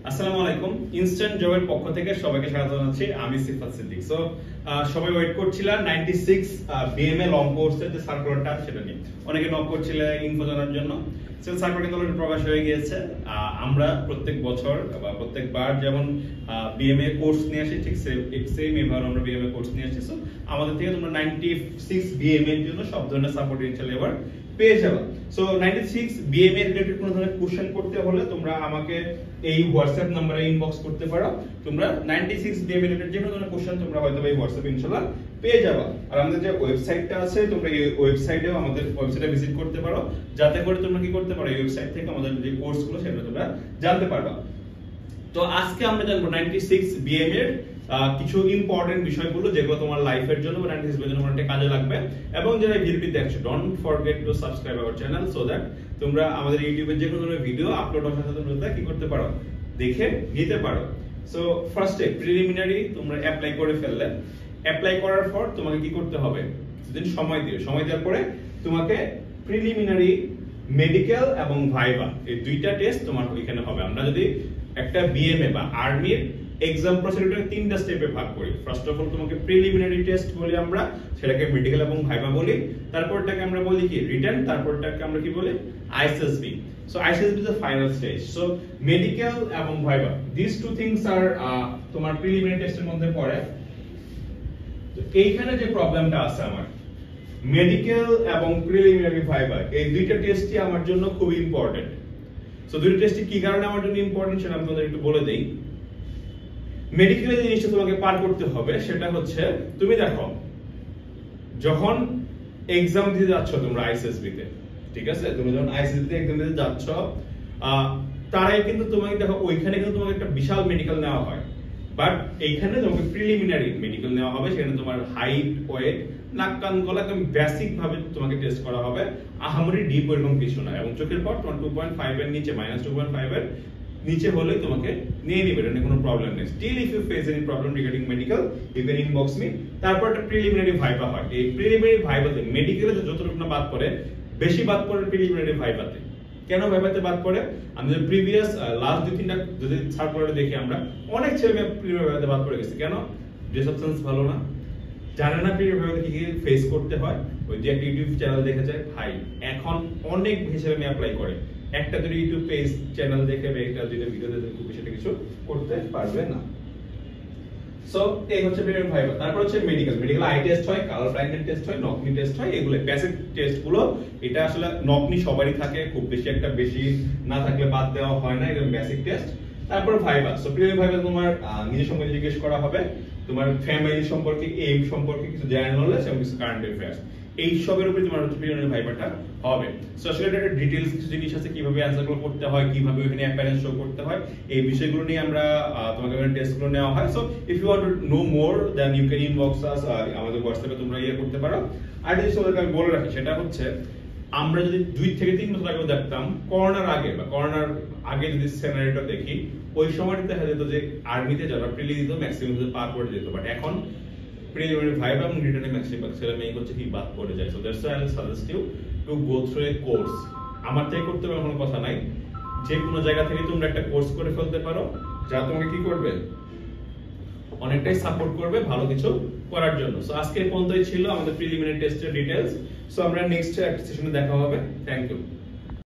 আসসালামু আলাইকুম। ইনস্ট্যান্ট জবের পক্ষ থেকে সবাইকে স্বাগত জানাচ্ছি। আমি সিফাত সিদ্দিক। সো সবাই ওয়েট করছিলেন 96 বিএমএ লং কোর্সের যে সার্কুলারটা সেটা নিয়ে। অনেকে নক করছিল ইনফো জানার জন্য। সো সার্কুলার কিন্তু অলরেডি প্রকাশ হয়ে গিয়েছে। আমরা প্রত্যেক বছর বা প্রত্যেকবার যেমন বিএমএ কোর্স নিয়ে আসি, ঠিক সেম এবার আমরা বিএমএ কোর্স নিয়ে আসছি। সো আমাদের থেকে তোমরা 96 বিএমএ এর জন্য সব ধরনের সাপোর্ট ইনশাআল্লাহ এবার পেয়ে যাবে। সো 96 বিএমএ রিলেটেড কোনো ধরনের কোশ্চেন করতে হলে তোমরা আমাকে এই হোয়াটসঅ্যাপ নম্বরে ইনবক্স করতে পারো। তোমরা 96 বিএমএ রিলেটেড যে কোনো ধরনের কোশ্চেন তোমরা হয়তো এই হোয়াটসঅ্যাপে ইনশাআল্লাহ পেয়ে যাবে। আর আমাদের যে ওয়েবসাইটটা আছে তোমরা এই ওয়েবসাইটেও আমাদের ওয়েবসাইটে ভিজিট করতে পারো, যাতে করে তোমরা কি করতে পারো এই ওয়েবসাইট থেকে আমাদের যে কোর্সগুলো সেগুলো তোমরা জানতে পারবা। তো আজকে আমরা জানবো 96 বিএমএ এর কিছু ইম্পর্টেন্ট বিষয়গুলো যেগুলো তোমার লাইফের জন্য বা 96 বিএমএ জন্য অনেকটা কাজে লাগবে। এবং যারা ভিডিওটি দেখছো, don't forget to subscribe our channel so that তোমরা আমাদের ইউটিউবে যে কোনো ধরনের ভিডিও আপলোড হওয়ার সাথে তোমরা কি করতে পারো, দেখে নিতে পারো। সো ফার্স্টে প্রিলিমিনারি তোমরা অ্যাপ্লাই করে ফেললে, অ্যাপ্লাই করার পর তোমাকে কি করতে হবে, দিন সময় দেওয়ার পরে তোমাকে প্রিলিমিনারি, মেডিকেল এবং ভাইভা এই দুইটা টেস্ট তোমার এখানে হবে। আমরা যদি একটা বিএমএ বা আর্মির এক্সাম প্রসিডিউরটাকে তিনটা স্টেপে ভাগ করি। ফার্স্ট অফ অল তোমাকে প্রিলিমিনারি টেস্ট বলি আমরা, সেটাকে মেডিকেল এবং ভাইভা বলি। তারপরটাকে আমরা বলি কি রিটেন, তারপরটাকে আমরা কি বলি ISSB. So ISSB is the final stage. So medical এবং viva this two things are তোমার প্রিলিমিনারি টেস্টের মধ্যে পড়ে। তো এইখানে যে প্রবলেমটা আছে আমার, মেডিকেল এবং প্রিলিমিনারি ভাইভা এই দুইটা টেস্টই আমার জন্য খুব ইম্পর্টেন্ট। সো দুইটা টেস্টই কি কারণে আমার জন্য ইম্পর্টেন্ট সেটা আমি তোমাদের একটু বলে দেই। মেডিকেলে যে জিনিসটা তোমাকে পার করতে হবে সেটা হচ্ছে, তুমি দেখো যখন এক্সাম দিতে যাচ্ছ তোমরা আইএসএসবি তে, ঠিক আছে, তুমি যখন আইএসএসবি তে এক্সাম দিতে যাচ্ছ, তারাই কিন্তু তোমাকে দেখো ওইখানে কিন্তু তোমাকে একটা বিশাল মেডিকেল নেওয়া হয়। বাট এইখানে তোমাকে প্রিলিমিনারি মেডিকেল নেওয়া হবে, সেখানে তোমার হাইট, ওয়েট, নাক, কান, গলা একদম বেসিক ভাবে তোমাকে টেস্ট করা হবে, আহামরি ডিপ এরকম কিছু না। এবং চোখের পর 2.5 এর নিচে, -2.5 এর নিচে হলে তোমাকে নিয়ে নিবে, এটা কোনো প্রবলেম নেই। Still if you face any problem regarding medical you can inbox me. তারপর একটা প্রিলিমিনারি ভাইভা হয়। এই প্রিলিমিনারি ভাইভাতে মেডিকেলে যতটুকু না বাদ পড়ে, বেশি বাদ পড়ে প্রিলিমিনারি ভাইভাতে। কেন ভাইভাতে বাদ পড়ে? আমাদের প্রিভিয়াস লাস্ট 2-3টা যদি সার্কুলারে দেখি আমরা, অনেক ছেলে মেয়ে প্রিলিমিনারি ভাইভাতে বাদ পড়ে গেছে। কেন? রিসেপশনস ভালো না, জানে না প্রিলিমিনারি ভাইভাতে কি কি ফেস করতে হয়। ওই যে একটা ইউটিউব চ্যানেল দেখে যায়, ভাই এখন অনেক ছেলে মেয়ে অ্যাপ্লাই করে, একটা দুটো ইউটিউব পেজ চ্যানেল দেখে বা একটা দুটো ভিডিও দেখে খুব বেশি কিছু করতে পারবে না। সো এই হচ্ছে প্রিলিমিনারি ভাইভা। তারপর হচ্ছে মেডিকেল। মেডিকেল আই টেস্ট হয়, কালার ব্লাইন্ডেড টেস্ট হয়, নকনি টেস্ট হয়, এগুলো বেসিক টেস্ট গুলো। এটা আসলে নকনি সবারই থাকে, খুব বেশি একটা বেশি না থাকলে বাদ দেওয়া হয় না, এরকম বেসিক টেস্ট। তারপর ভাইভা। সো প্রিলিমিনারি ভাইভা তোমার নিজের সম্পর্কে জিজ্ঞেস করা হবে, তোমার ফ্যামিলি সম্পর্কে, এইম সম্পর্কে কিছু জেনারেল নলেজ এবং কিছু কারেন্ট অ্যাফেয়ার্স, এই সবের উপরে তোমার হচ্ছে প্রিলিমিনারি ভাইভাটা হবে। সো আসলে এটা ডিটেইলস কিছু জিনিস আছে, কিভাবে অ্যানসারগুলো করতে হয়, কিভাবে ওখানে অ্যাপিয়ারেন্স শো করতে হয়, এই বিষয়গুলো নিয়ে আমরা তোমাকে ওখানে টেস্টগুলো নেওয়া হয়। So if you want to know more then you can inbox us, আমাদের হোয়াটসঅ্যাপে তোমরা করতে পারো। আর যদি তোমাদেরকে আমি বলে রাখি, সেটা হচ্ছে আমরা যদি 2 থেকে 3 বছর আগে দেখতাম, করোনার আগে বা করোনার আগে যদি সিনারিওটা দেখি, ওই সময়টা দেখা যেত যে আর্মিতে যারা প্রিলি দিত ম্যাক্সিমাম পার করে যেত। বাট এখন প্রিলিমিনারি ভাইভা এবং রিটেনে ম্যাক্সিমাম ছেলে মেয়ে হচ্ছে কি বাদ পড়ে যায়। So that's why I will suggest you to go through a course. আমার থেকে করতে হবে কোনো কথা নাই, যে কোনো জায়গা থেকে তোমরা একটা কোর্স করে ফেলতে পারো, যা তোমাকে কি করবে, অনেকটাই সাপোর্ট করবে ভালো কিছু করার জন্য। সো আজকে এই পর্যন্তই ছিল আমাদের প্রিলিমিনারি টেস্টের ডিটেইলস। সো আমরা নেক্সট একটা সেশনে দেখা হবে। Thank you.